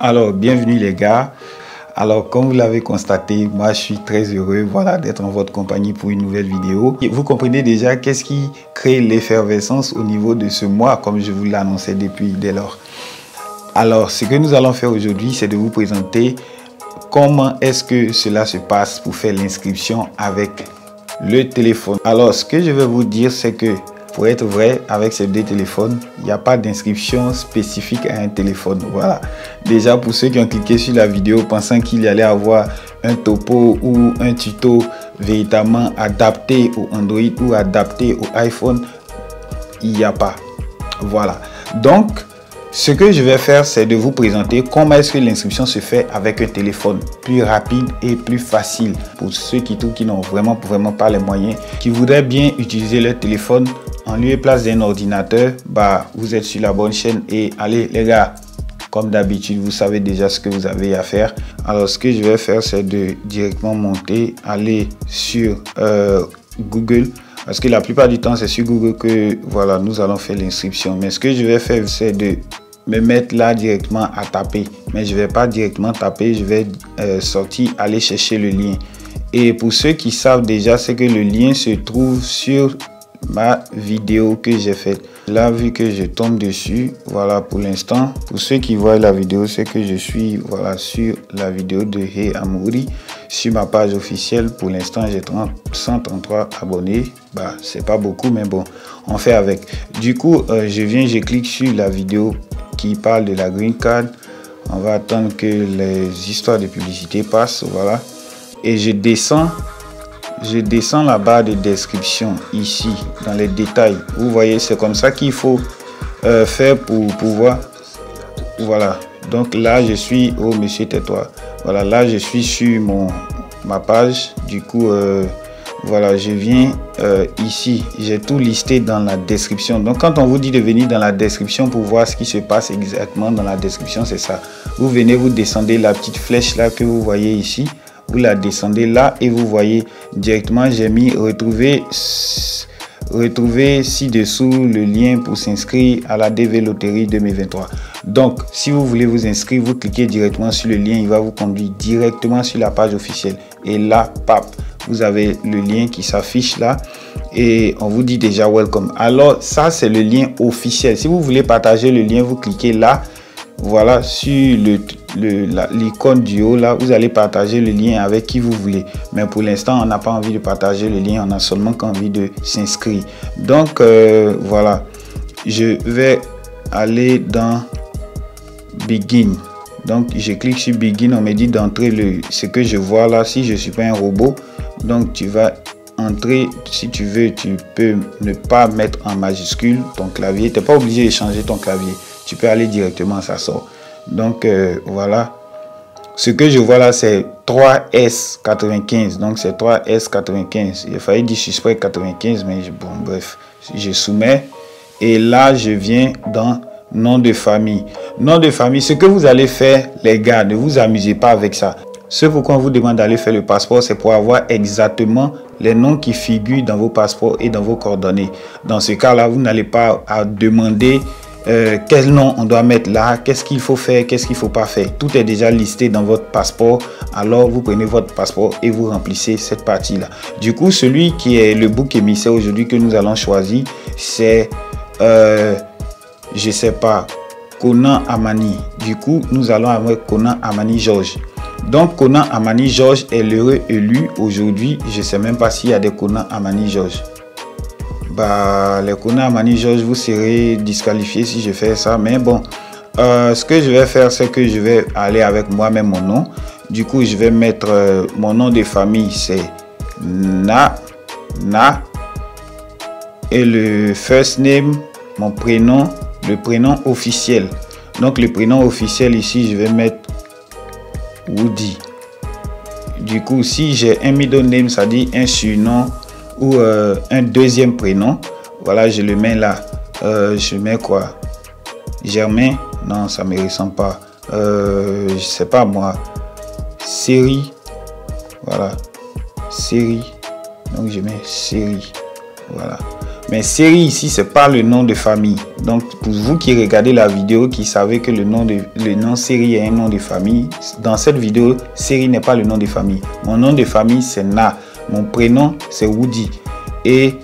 Alors, bienvenue les gars. Alors, comme vous l'avez constaté, moi je suis très heureux d'être en votre compagnie pour une nouvelle vidéo. Et vous comprenez déjà qu'est-ce qui crée l'effervescence au niveau de ce mois, comme je vous l'annonçais dès lors. Alors, ce que nous allons faire aujourd'hui, c'est de vous présenter comment est-ce que cela se passe pour faire l'inscription avec le téléphone. Alors, ce que je vais vous dire, c'est que pour être vrai, avec ces deux téléphones, il n'y a pas d'inscription spécifique à un téléphone. Voilà. Déjà, pour ceux qui ont cliqué sur la vidéo pensant qu'il y allait avoir un topo ou un tuto véritablement adapté au Android ou adapté au iPhone, il n'y a pas. Voilà. Donc, ce que je vais faire, c'est de vous présenter comment est-ce que l'inscription se fait avec un téléphone plus rapide et plus facile. Pour ceux qui n'ont vraiment pas les moyens, qui voudraient bien utiliser leur téléphone en lieu et place d'un ordinateur, vous êtes sur la bonne chaîne. Et allez les gars, comme d'habitude, vous savez déjà ce que vous avez à faire. Alors ce que je vais faire, c'est de directement monter, aller sur Google. Parce que la plupart du temps, c'est sur Google que nous allons faire l'inscription. Mais ce que je vais faire, c'est de me mettre là directement à taper. Mais je ne vais pas directement taper, je vais sortir, aller chercher le lien. Et pour ceux qui savent déjà, c'est que le lien se trouve sur ma vidéo que j'ai faite. Là, vu que je tombe dessus, voilà pour l'instant. Pour ceux qui voient la vidéo, c'est que je suis sur la vidéo de Hey Amouri sur ma page officielle. Pour l'instant, j'ai 133 abonnés. C'est pas beaucoup, mais bon, on fait avec. Du coup, je clique sur la vidéo qui parle de la green card. On va attendre que les histoires de publicité passent, voilà. Et je descends la barre de description ici dans les détails. Vous voyez, c'est comme ça qu'il faut faire pour pouvoir. Voilà. Donc là, je suis au Monsieur Tais-toi. Voilà, là je suis sur ma page. Du coup, je viens ici. J'ai tout listé dans la description. Donc quand on vous dit de venir dans la description pour voir ce qui se passe exactement dans la description, c'est ça. Vous venez, vous descendez la petite flèche là que vous voyez ici. Vous la descendez là et vous voyez directement, j'ai mis retrouver ci-dessous le lien pour s'inscrire à la DV Loterie 2023. Donc, si vous voulez vous inscrire, vous cliquez directement sur le lien, il va vous conduire directement sur la page officielle. Et là, pap, vous avez le lien qui s'affiche là et on vous dit déjà welcome. Alors, ça, c'est le lien officiel. Si vous voulez partager le lien, vous cliquez là. Voilà, sur l'icône du haut là, vous allez partager le lien avec qui vous voulez. Mais pour l'instant, on n'a pas envie de partager le lien, on a seulement envie de s'inscrire. Donc voilà, je vais aller dans Begin. Donc je clique sur Begin, on me dit d'entrer ce que je vois là. Si je suis pas un robot, donc tu vas entrer, si tu veux, tu peux ne pas mettre en majuscule ton clavier. Tu n'es pas obligé de changer ton clavier. Tu peux aller directement, ça sort. Donc voilà. Ce que je vois là, c'est 3S95. Donc c'est 3S95. Il fallait dire suspect 95, mais bon, bref. Je soumets. Et là, je viens dans nom de famille. Nom de famille, ce que vous allez faire, les gars, ne vous amusez pas avec ça. Ce pourquoi on vous demande d'aller faire le passeport, c'est pour avoir exactement les noms qui figurent dans vos passeports et dans vos coordonnées. Dans ce cas-là, vous n'allez pas à demander quel nom on doit mettre là, qu'est-ce qu'il faut faire, qu'est-ce qu'il ne faut pas faire. Tout est déjà listé dans votre passeport. Alors, vous prenez votre passeport et vous remplissez cette partie-là. Du coup, celui qui est le bouc émissaire aujourd'hui que nous allons choisir, c'est, je sais pas, Conan Amani. Du coup, nous allons avec Conan Amani Georges. Donc, Conan Amani Georges est l'heureux élu aujourd'hui. Je ne sais même pas s'il y a des Conan Amani Georges. Les Conan Amani Georges, vous serez disqualifié si je fais ça. Mais bon, ce que je vais faire, c'est que je vais aller avec moi-même mon nom. Du coup, je vais mettre mon nom de famille, c'est Na. Et le first name, mon prénom, le prénom officiel. Donc, le prénom officiel ici, je vais mettre Woody. Du coup, si j'ai un middle name, ça dit un surnom ou un deuxième prénom, voilà, je le mets là. Je mets quoi? Germain? Non, ça me ressemble pas. Je sais pas moi. Série, voilà. Série. Donc je mets série. Voilà. Mais série ici, c'est pas le nom de famille. Donc, pour vous qui regardez la vidéo, qui savez que le nom série est un nom de famille, dans cette vidéo, série n'est pas le nom de famille. Mon nom de famille, c'est Na. Mon prénom, c'est Woody. Et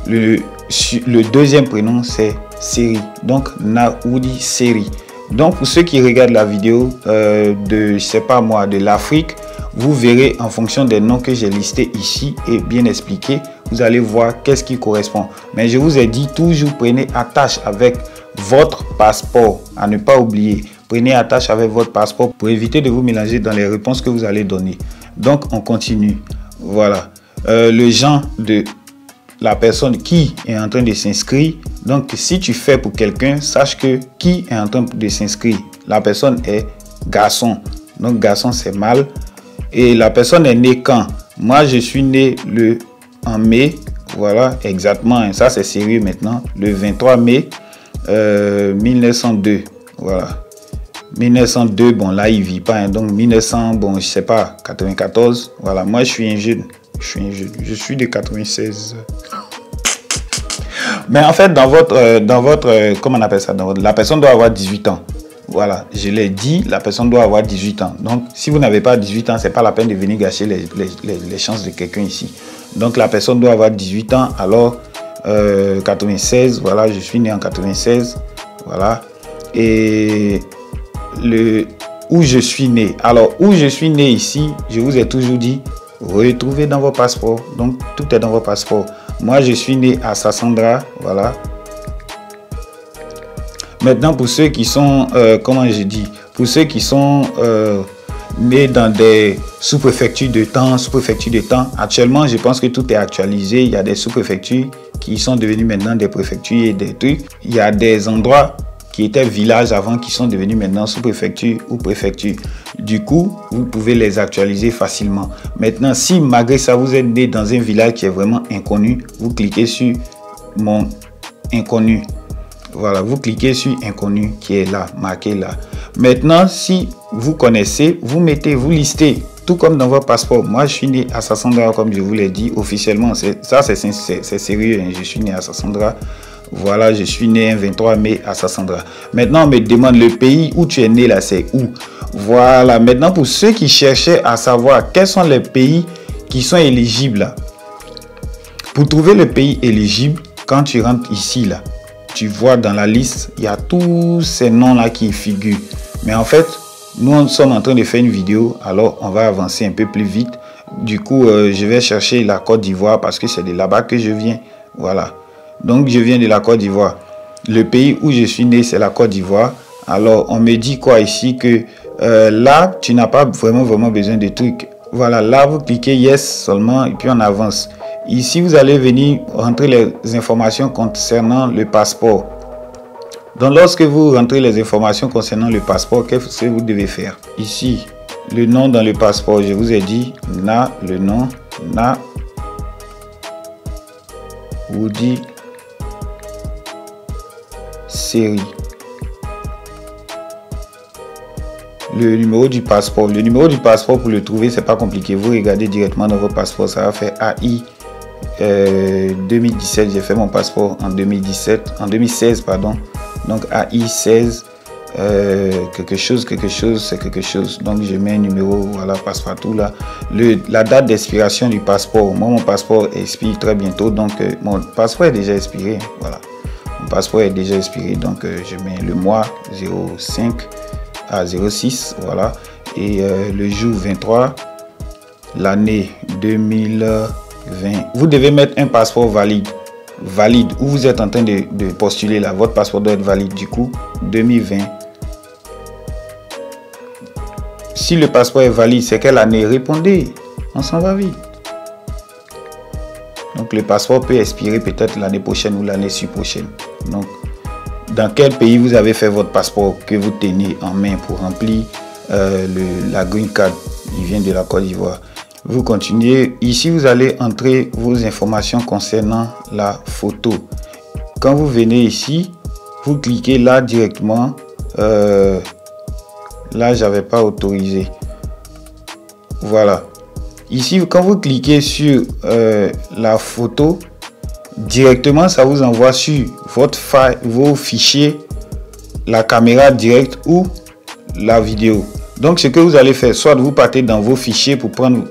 le deuxième prénom, c'est série. Donc, Na Woody série. Donc, pour ceux qui regardent la vidéo de, je sais pas moi, de l'Afrique, vous verrez en fonction des noms que j'ai listés ici et bien expliqués, vous allez voir qu'est-ce qui correspond. Mais je vous ai dit, toujours prenez attache avec votre passeport, à ne pas oublier. Prenez attache avec votre passeport pour éviter de vous mélanger dans les réponses que vous allez donner. Donc, on continue. Voilà. Le genre de la personne qui est en train de s'inscrire. Donc, si tu fais pour quelqu'un, sache que qui est en train de s'inscrire. La personne est garçon. Donc, garçon, c'est mâle. Et la personne est née quand? Moi, je suis né en mai. Voilà, exactement. Ça, c'est sérieux maintenant. Le 23 mai 1902. Voilà. 1902, bon, là, il vit pas. Hein, donc, 1900, bon, je sais pas, 94. Voilà, moi, je suis un jeune. Je suis de 96. Mais en fait, dans votre comment on appelle ça, la personne doit avoir 18 ans. Voilà, je l'ai dit, la personne doit avoir 18 ans. Donc, si vous n'avez pas 18 ans, c'est pas la peine de venir gâcher les chances de quelqu'un ici. Donc, la personne doit avoir 18 ans. Alors, 96, voilà, je suis né en 96. Voilà. Et où je suis né. Alors, où je suis né ici, je vous ai toujours dit, retrouvez dans vos passeports. Donc, tout est dans vos passeports. Moi, je suis né à Sassandra. Voilà. Maintenant, pour ceux qui sont, comment je dis, pour ceux qui sont nés dans des sous-préfectures de temps, actuellement, je pense que tout est actualisé. Il y a des sous-préfectures qui sont devenues maintenant des préfectures et des trucs. Il y a des endroits qui étaient villages avant, qui sont devenus maintenant sous-préfecture ou préfecture. Du coup, vous pouvez les actualiser facilement. Maintenant, si malgré ça, vous êtes né dans un village qui est vraiment inconnu, vous cliquez sur mon inconnu. Voilà, vous cliquez sur inconnu qui est là, marqué là. Maintenant, si vous connaissez, vous listez, tout comme dans votre passeport. Moi, je suis né à Sassandra, comme je vous l'ai dit, officiellement. Ça, c'est sérieux, hein. Je suis né à Sassandra. Voilà, je suis né un 23 mai à Sassandra. Maintenant, on me demande le pays où tu es né là, c'est où? Voilà, maintenant pour ceux qui cherchaient à savoir quels sont les pays qui sont éligibles là. Pour trouver le pays éligible, quand tu rentres ici là, tu vois dans la liste, il y a tous ces noms là qui figurent. Mais en fait, nous sommes en train de faire une vidéo, alors on va avancer un peu plus vite. Du coup, je vais chercher la Côte d'Ivoire parce que c'est de là-bas que je viens. Voilà. Donc, je viens de la Côte d'Ivoire. Le pays où je suis né, c'est la Côte d'Ivoire. Alors, on me dit quoi ici que là, tu n'as pas vraiment besoin de trucs. Voilà, là, vous cliquez yes seulement et puis on avance. Ici, vous allez venir rentrer les informations concernant le passeport. Donc, lorsque vous rentrez les informations concernant le passeport, qu'est-ce que vous devez faire? Ici, le nom dans le passeport, je vous ai dit, Na, le nom, Na, Woody, série. Le numéro du passeport. Le numéro du passeport, pour le trouver, c'est pas compliqué. Vous regardez directement dans votre passeport. Ça va faire AI 2017. J'ai fait mon passeport en 2016, pardon. Donc AI 16 quelque chose, c'est quelque chose. Donc je mets un numéro, voilà, passe-partout là. La date d'expiration du passeport. Moi, mon passeport expire très bientôt. Donc mon passeport est déjà expiré. Voilà. Mon passeport est déjà expiré. Donc je mets le mois 05 à 06, voilà, et le jour 23, l'année 2020. Vous devez mettre un passeport valide, où vous êtes en train de postuler là, votre passeport doit être valide. Du coup, 2020. Si le passeport est valide, c'est quelle année? Répondez, on s'en va vite. Donc le passeport peut expirer peut-être l'année prochaine ou l'année prochaine. Donc dans quel pays vous avez fait votre passeport que vous tenez en main pour remplir la green card? Il vient de la Côte d'Ivoire. Vous continuez. Ici, vous allez entrer vos informations concernant la photo. Quand vous venez ici, vous cliquez là directement. Là, j'avais pas autorisé. Voilà. Ici, quand vous cliquez sur la photo, directement ça vous envoie sur votre file, vos fichiers, la caméra directe ou la vidéo. Donc ce que vous allez faire, soit vous partez dans vos fichiers pour prendre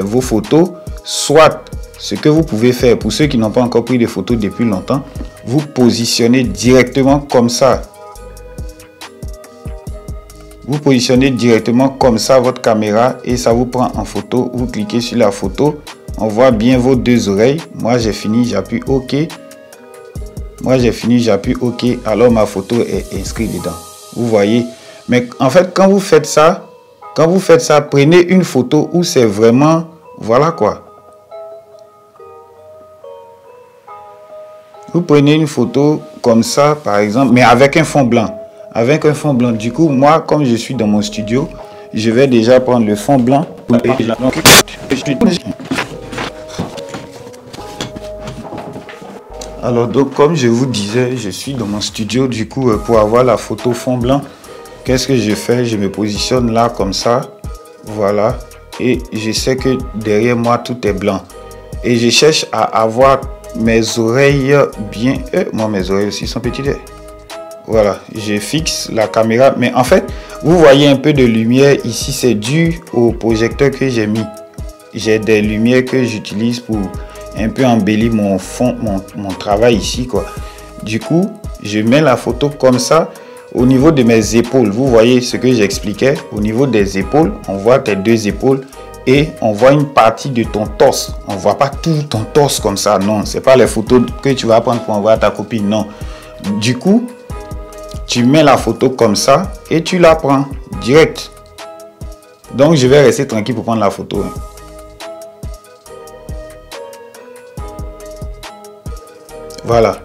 vos photos, soit ce que vous pouvez faire pour ceux qui n'ont pas encore pris de photos depuis longtemps, vous positionnez directement comme ça. Vous positionnez directement comme ça votre caméra et ça vous prend en photo. Vous cliquez sur la photo, on voit bien vos deux oreilles. Moi j'ai fini, j'appuie OK. Moi j'ai fini, j'appuie OK. Alors ma photo est inscrite dedans. Vous voyez. Mais en fait, quand vous faites ça, prenez une photo où c'est vraiment, voilà quoi. Vous prenez une photo comme ça, par exemple, mais avec un fond blanc. Avec un fond blanc. Du coup, moi, comme je suis dans mon studio, je vais déjà prendre le fond blanc. Alors, donc, comme je vous disais, je suis dans mon studio. Du coup, pour avoir la photo fond blanc, qu'est-ce que je fais? Je me positionne là, comme ça. Voilà. Et je sais que derrière moi, tout est blanc. Et je cherche à avoir mes oreilles bien. Moi, mes oreilles aussi sont petites. Voilà, je fixe la caméra. Mais en fait, vous voyez un peu de lumière ici. C'est dû au projecteur que j'ai mis. J'ai des lumières que j'utilise pour un peu embellir mon fond, mon travail ici, quoi. Du coup, je mets la photo comme ça. Au niveau de mes épaules, vous voyez ce que j'expliquais. Au niveau des épaules, on voit tes deux épaules. Et on voit une partie de ton torse. On ne voit pas tout ton torse comme ça. Non, ce n'est pas les photos que tu vas prendre pour envoyer à ta copine. Non. Du coup, tu mets la photo comme ça et tu la prends direct. Donc, je vais rester tranquille pour prendre la photo. Voilà.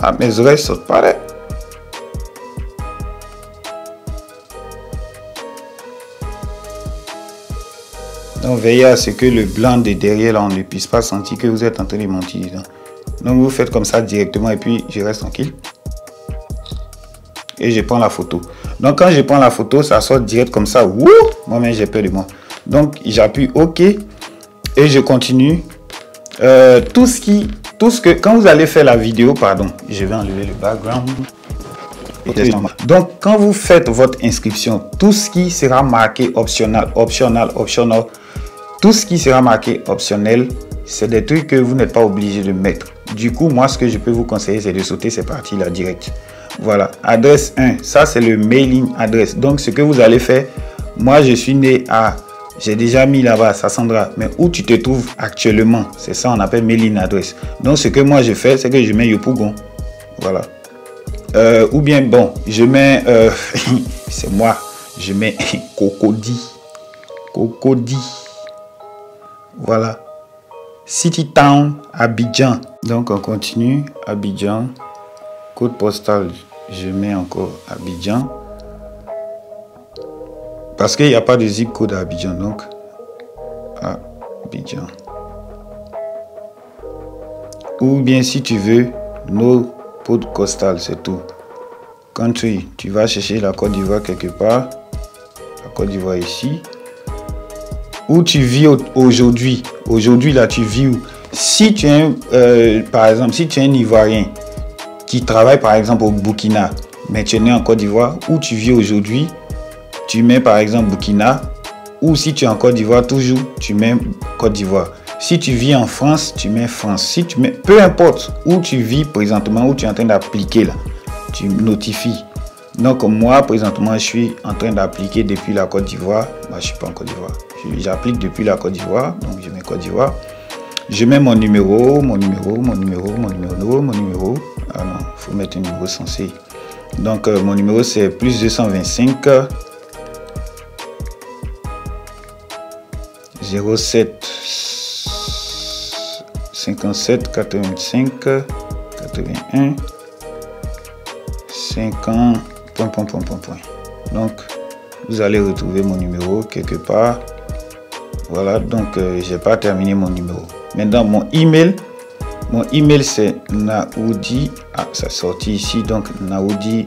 Ah, mes oreilles sautent pas là. Donc veillez à ce que le blanc de derrière là, on ne puisse pas sentir que vous êtes en train de mentir dedans. Donc vous faites comme ça directement et puis je reste tranquille. Et je prends la photo. Donc quand je prends la photo, ça sort direct comme ça. Moi-même j'ai peur de moi. Donc j'appuie OK et je continue. Quand vous allez faire la vidéo, pardon, je vais enlever le background. Donc, quand vous faites votre inscription, tout ce qui sera marqué optional, tout ce qui sera marqué optionnel, c'est des trucs que vous n'êtes pas obligé de mettre. Du coup, moi, ce que je peux vous conseiller, c'est de sauter ces parties-là direct. Voilà, adresse 1, ça c'est le mailing adresse. Donc, ce que vous allez faire, moi, je suis né à... J'ai déjà mis là-bas, Sassandra. Mais où tu te trouves actuellement, c'est ça on appelle mailing adresse. Donc ce que moi je fais, c'est que je mets Yopougon. Voilà. Ou bien bon, je mets, c'est moi, je mets Cocody. Cocody. Voilà. City Town, Abidjan. Donc on continue, Abidjan. Code postal, je mets encore Abidjan. Parce qu'il n'y a pas de zip code à Abidjan, donc Abidjan. Ou bien si tu veux, no code postal, c'est tout. Country, tu vas chercher la Côte d'Ivoire quelque part. La Côte d'Ivoire ici. Où tu vis aujourd'hui. Aujourd'hui, là, tu vis où? Si tu es, par exemple, si tu es un Ivoirien qui travaille, par exemple, au Burkina, mais tu es né en Côte d'Ivoire, où tu vis aujourd'hui, tu mets par exemple Burkina, ou si tu es en Côte d'Ivoire, toujours tu mets Côte d'Ivoire. Si tu vis en France, tu mets France. Si tu mets, peu importe où tu vis présentement, où tu es en train d'appliquer là, tu notifies. Donc moi présentement, je suis en train d'appliquer depuis la Côte d'Ivoire. Moi, je suis pas en Côte d'Ivoire. J'applique depuis la Côte d'Ivoire, donc je mets Côte d'Ivoire. Je mets mon numéro. Ah non, il faut mettre un numéro censé. Donc mon numéro c'est plus 225 07 57 85 81 50 ... Donc vous allez retrouver mon numéro quelque part. Voilà, donc j'ai pas terminé mon numéro. Maintenant mon email Mon email c'est naoudi, ça sorti ici, donc naoudi1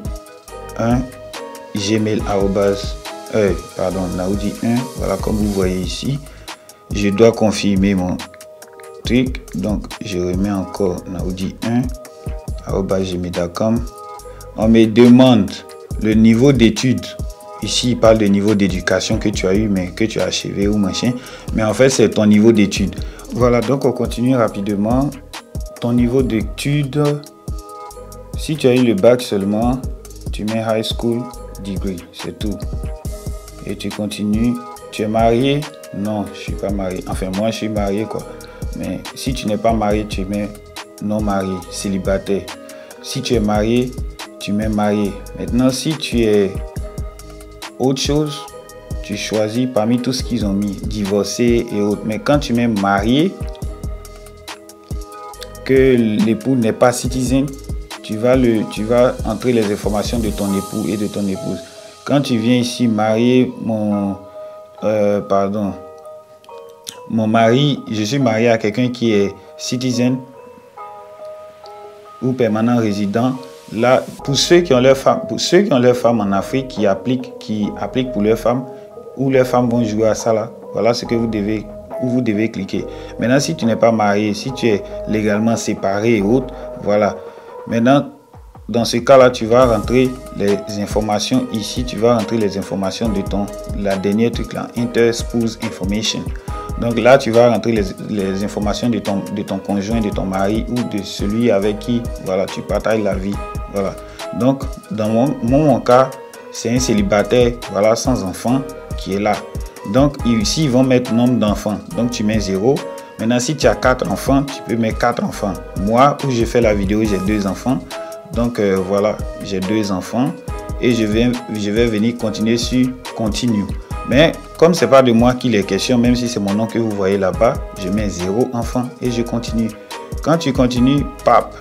gmail naoudi1, voilà, comme vous voyez ici. Je dois confirmer mon truc, donc je remets encore naoudi1 @gmail.com. On me demande le niveau d'études. Ici, il parle de niveau d'éducation que tu as eu, mais que tu as achevé ou machin. Mais en fait, c'est ton niveau d'études. Voilà, donc on continue rapidement. Ton niveau d'études, si tu as eu le bac seulement, tu mets high school degree, c'est tout. Et tu continues. Tu es marié? Non, je suis pas marié. Enfin, moi, je suis marié, quoi. Mais si tu n'es pas marié, tu mets non marié, célibataire. Si tu es marié, tu mets marié. Maintenant, si tu es autre chose, tu choisis parmi tout ce qu'ils ont mis, divorcé et autres. Mais quand tu mets marié, que l'époux n'est pas citizen, tu vas entrer les informations de ton époux et de ton épouse. Quand tu viens ici marier mon mari, je suis marié à quelqu'un qui est citizen ou permanent résident. Là, pour ceux qui ont leur femme, en Afrique, qui appliquent pour leurs femmes, ou leurs femmes vont jouer à ça là. Voilà ce que vous devez cliquer. Maintenant, si tu n'es pas marié, si tu es légalement séparé et autres, voilà. Maintenant, dans ce cas-là, tu vas rentrer les informations ici. Tu vas rentrer les informations de la dernière truc là, interspouse information. Donc là, tu vas rentrer les informations de ton conjoint, de ton mari ou de celui avec qui, voilà, tu partages la vie. Voilà. Donc, dans mon cas, c'est un célibataire, voilà, sans enfant qui est là. Donc, ici, ils vont mettre nombre d'enfants. Donc, tu mets 0. Maintenant, si tu as 4 enfants, tu peux mettre 4 enfants. Moi, où j'ai fait la vidéo, j'ai 2 enfants. Donc, voilà, j'ai 2 enfants. Et je vais venir continuer sur continue. Mais comme c'est pas de moi qu'il est question, même si c'est mon nom que vous voyez là-bas, je mets 0 enfant et je continue. Quand tu continues, pap,